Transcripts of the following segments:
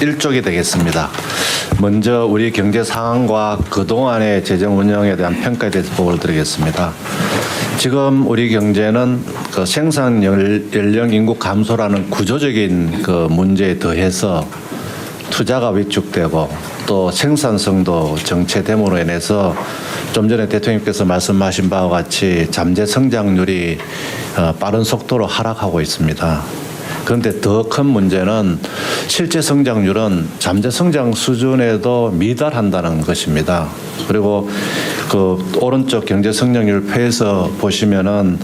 일쪽이 되겠습니다. 먼저 우리 경제 상황과 그동안의 재정 운영에 대한 평가에 대해서 보고를 드리겠습니다. 지금 우리 경제는 그 생산 연령 인구 감소라는 구조적인 그 문제에 더해서 투자가 위축되고 또 생산성도 정체됨으로 인해서 좀 전에 대통령께서 말씀하신 바와 같이 잠재 성장률이 빠른 속도로 하락하고 있습니다. 그런데 더 큰 문제는 실제 성장률은 잠재 성장 수준에도 미달한다는 것입니다. 그리고 그 오른쪽 경제 성장률 표에서 보시면은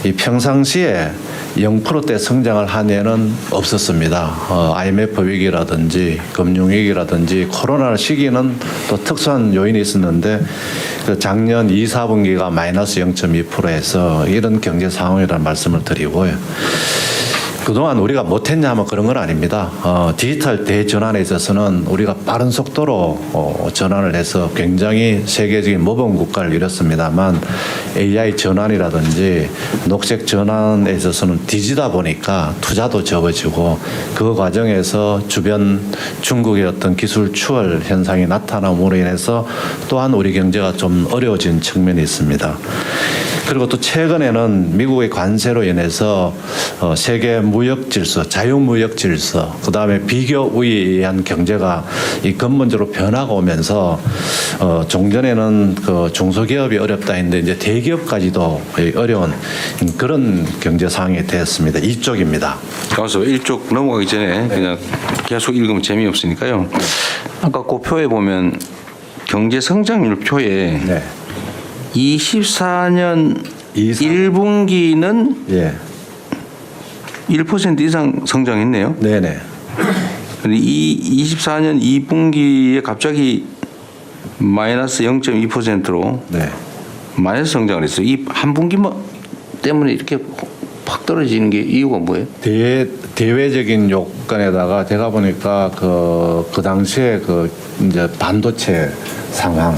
이 평상시에 0%대 성장을 한 해는 없었습니다. IMF 위기라든지 금융위기라든지 코로나 시기는 또 특수한 요인이 있었는데 그 작년 2, 4분기가 마이너스 0.2%에서 이런 경제 상황이라는 말씀을 드리고요. 그동안 우리가 못했냐 하면 그런 건 아닙니다. 디지털 대전환에 있어서는 우리가 빠른 속도로 전환을 해서 굉장히 세계적인 모범 국가를 이뤘습니다만 AI 전환이라든지 녹색 전환에 있어서는 뒤지다 보니까 투자도 적어지고 그 과정에서 주변 중국의 어떤 기술 추월 현상이 나타남으로 인해서 또한 우리 경제가 좀 어려워진 측면이 있습니다. 그리고 또 최근에는 미국의 관세로 인해서 세계 무역 질서, 자유무역 질서, 그다음에 비교 우위에 의한 경제가 이 근본적으로 변화가 오면서 종전에는 그 중소기업이 어렵다 했는데 이제 대기업까지도 어려운 그런 경제 상황이 되었습니다. 이쪽입니다. 가서 1쪽 넘어가기 전에 그냥 계속 읽으면 재미없으니까요. 아까 그 표에 보면 경제 성장률 표에 네. 24년 1분기는 예. 1% 이상 성장했네요. 네네. 근데 이 24년 2분기에 갑자기 마이너스 0.2%로 네. 마이너스 성장을 했어요. 이 한 분기만 때문에 이렇게 확 떨어지는 게 이유가 뭐예요? 대외적인 요건에다가 제가 보니까 그 당시에 그 이제 반도체 상황,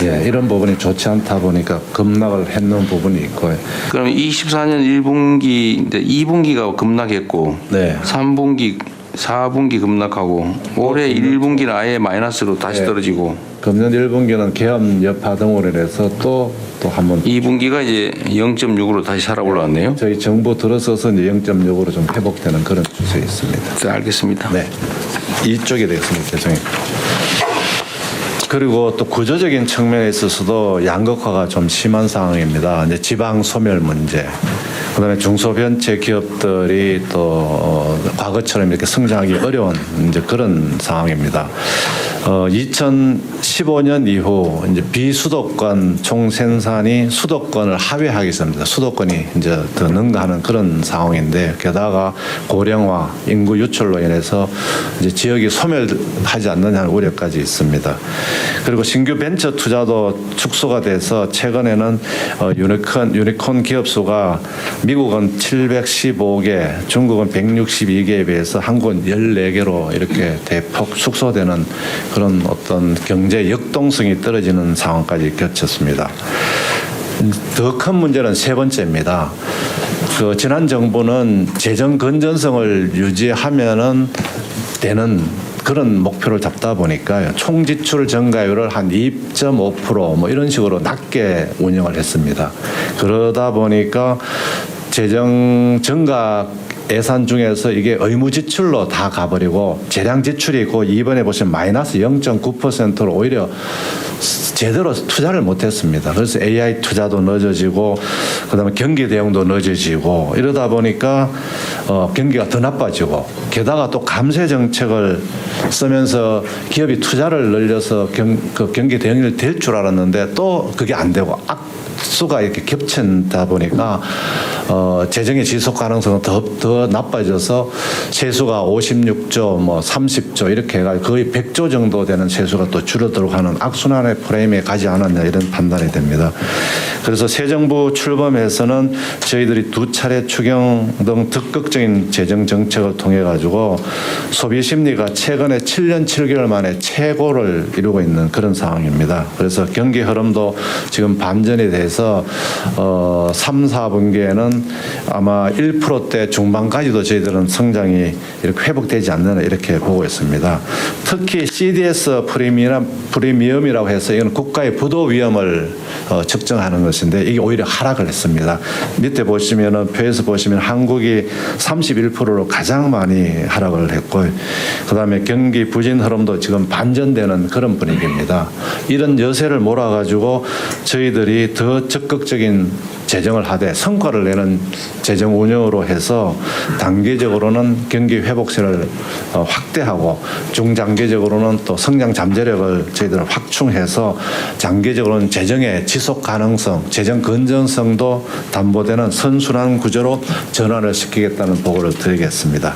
예, 이런 부분이 좋지 않다 보니까 급락을 했는 부분이 있고요. 그럼 24년 1분기, 이제 2분기가 급락했고, 네. 3분기, 4분기 급락하고, 올해 1분기는 아예 마이너스로 다시 네. 떨어지고, 금년 1분기는 계엄 여파 등으로 인해서 또 한번 2분기가 이제 0.6으로 다시 살아 올라왔네요. 저희 정부 들어서서 이제 0.6으로 좀 회복되는 그런 추세에 있습니다. 네, 알겠습니다. 네, 이쪽이 되겠습니다. 죄송해요. 그리고 또 구조적인 측면에 있어서도 양극화가 좀 심한 상황입니다. 이제 지방 소멸 문제, 그다음에 중소벤처 기업들이 또 과거처럼 이렇게 성장하기 어려운 이제 그런 상황입니다. 2015년 이후 이제 비수도권 총 생산이 수도권을 하회하겠습니다. 수도권이 이제 더 능가하는 그런 상황인데 게다가 고령화, 인구 유출로 인해서 이제 지역이 소멸하지 않느냐는 우려까지 있습니다. 그리고 신규 벤처 투자도 축소가 돼서 최근에는 유니콘 기업 수가 미국은 715개, 중국은 162개에 비해서 한국은 14개로 이렇게 대폭 축소되는 그런 어떤 경제 역동성이 떨어지는 상황까지 겹쳤습니다. 더 큰 문제는 세 번째입니다. 그 지난 정부는 재정 건전성을 유지하면은 되는 그런 목표를 잡다 보니까요. 총 지출 증가율을 한 2.5% 이런 식으로 낮게 운영을 했습니다. 그러다 보니까 재정 증가 예산 중에서 이게 의무 지출로 다 가버리고 재량 지출이 있고 이번에 보시면 마이너스 0.9%로 오히려 제대로 투자를 못했습니다. 그래서 AI 투자도 늦어지고 그다음에 경기 대응도 늦어지고 이러다 보니까 경기가 더 나빠지고 게다가 또 감세 정책을 쓰면서 기업이 투자를 늘려서 경기 대응이 될 줄 알았는데 또 그게 안 되고 수가 이렇게 겹친다 보니까 재정의 지속 가능성은 더 나빠져서 세수가 56조, 30조 이렇게 해가 거의 100조 정도 되는 세수가 또 줄어들고 하는 악순환의 프레임에 가지 않았냐 이런 판단이 됩니다. 그래서 새 정부 출범해서는 저희들이 2차례 추경 등 적극적인 재정 정책을 통해 가지고 소비 심리가 최근에 7년 7개월 만에 최고를 이루고 있는 그런 상황입니다. 그래서 경기 흐름도 지금 반전이 돼 해서 3, 4분기에는 아마 1%대 중반까지도 저희들은 성장이 이렇게 회복되지 않는 이렇게 보고 있습니다. 특히 CDS 프리미엄이라고 해서 이건 국가의 부도 위험을 측정하는 것인데 이게 오히려 하락을 했습니다. 밑에 보시면은 표에서 보시면 한국이 31%로 가장 많이 하락을 했고, 그다음에 경기 부진 흐름도 지금 반전되는 그런 분위기입니다. 이런 여세를 몰아가지고 저희들이 더 적극적인 재정을 하되 성과를 내는 재정 운영으로 해서 단계적으로는 경기 회복세를 확대하고 중장기적으로는 또 성장 잠재력을 저희들 확충해서 장기적으로는 재정의 지속 가능성, 재정 건전성도 담보되는 선순환 구조로 전환을 시키겠다는 보고를 드리겠습니다.